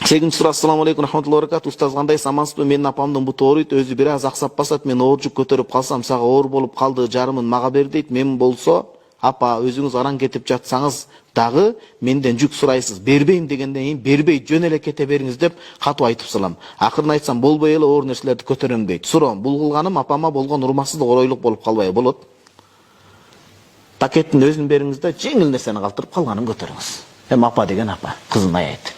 Сегизинчи сураа. Ассаламу алейкум рахматуллахи ва баракатух. Устаз кандай амансызбы? Менин апамдын буту ооруйт, өзү бир аз аксап басат. Мен оор жүк көтөрүп калсам, сага оор болуп калды, жарымын мага бер дейт. Мен болсо, апа өзүңүз аран кетип жатсаңыз дагы менден жүк сурайсыз. Бербейм дегенден кийин бербей жөн эле кете бериңиз деп катуу айтып салам. Акырын айтсам болбой эле оор нерселерди көтөрөм дейт. Суроом, бул кылганым апама болгон урматсыздык, оройлук болуп калбайбы? Болот. Пакеттин өзүн бериңиз да жеңил нерсени калтырып калганын көтөрүңүз. Эми апа деген апа, кызын аяйт.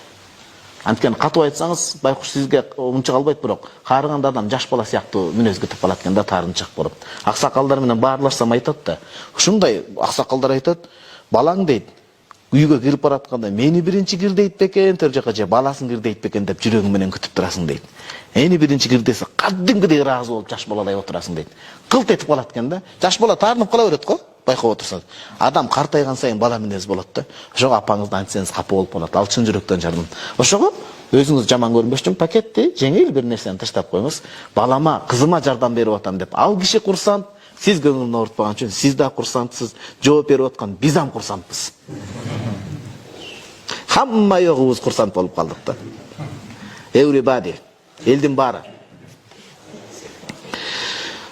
Анткени катуу айтсаңыз, байкуш сизге унча калбайт, бирок каарыганда адам жаш бала сыяктуу мүнөзгө кетип калат экен да, таарынчак болуп. Аксакалдар менен баарлашсам айтат да. Ушундай аксакалдар айтат, балаң дейт, үйгө кирип баратканда мени биринчи кир дейт бекен, төр жака же баласын кир дейт бекен деп жүрөгүң менен күтүп турасың дейт. Эни биринчи кир десе, кадимкидей ыраазы болуп жаш баладай отурасың дейт. Кылт этип калат экен да. Жаш бала таарынып кала берет го, байкап отурсаңыз. Адам картайган сайын бала мүнөз болот да. Ошого апаңызды антсеңиз капа болуп калат. Ал чын жүрөктөн жардам. Ошого өзүңүз жаман көрүнбөш үчүн пакетти жеңил бир нерсени таштап коюңуз. Балама, кызыма жардам берип атам деп. Ал киши курсант, сиз көңүлүн оорутпаган үчүн сиз да курсантсыз, жооп берип аткан биз ам курсантпыз. Хамма йогубуз курсант болуп калдык да. Everybody, элдин баары.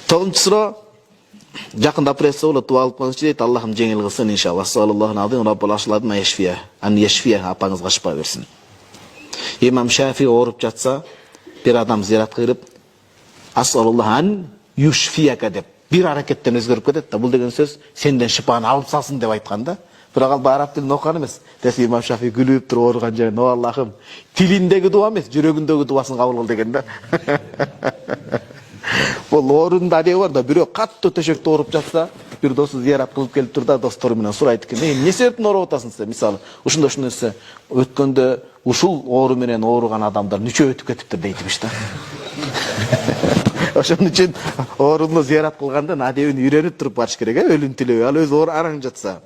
9-чу суроо. Жакында опрессия болот, дуа алып коюңузчу дейт. Аллахым жеңил кылсын иншалла. Саллаллаху алейхи раббул ашладым яшфия. Ан яшфия, апаңызга шифа берсин. Имам Шафи ооруп жатса, бир адам зиярат кылып, ассалаллаху ан юшфияка деп бир аракеттен өзгөрүп кетет да. Бул деген сөз сенден шифаны алып салсын деп айткан да. Бирок ал араб тилин окуган эмес. Десе Имам Шафи күлүп туруп ооруган жерин, "О Аллахым, тилиндеги дуа эмес, жүрөгүндөгү дуасын кабыл кыл" деген да. Бул оорунун да адеби бар да. Бирөө катты төшөктө ооруп жатса, бир досу зиярат кылып келип тур да, достору менен сурайт экен. "Эмне себептен ооруп атасың сен?" Мисалы, ушундай нерсе өткөндө ушул оору менен ооруган адамдар ниче өтүп кетиптир дейтимиш да. Ошон үчүн ооруну зиярат кылганда адебин үйрөнүп туруп барыш керек, өлүн тилөө. Ал өзү араң жатса.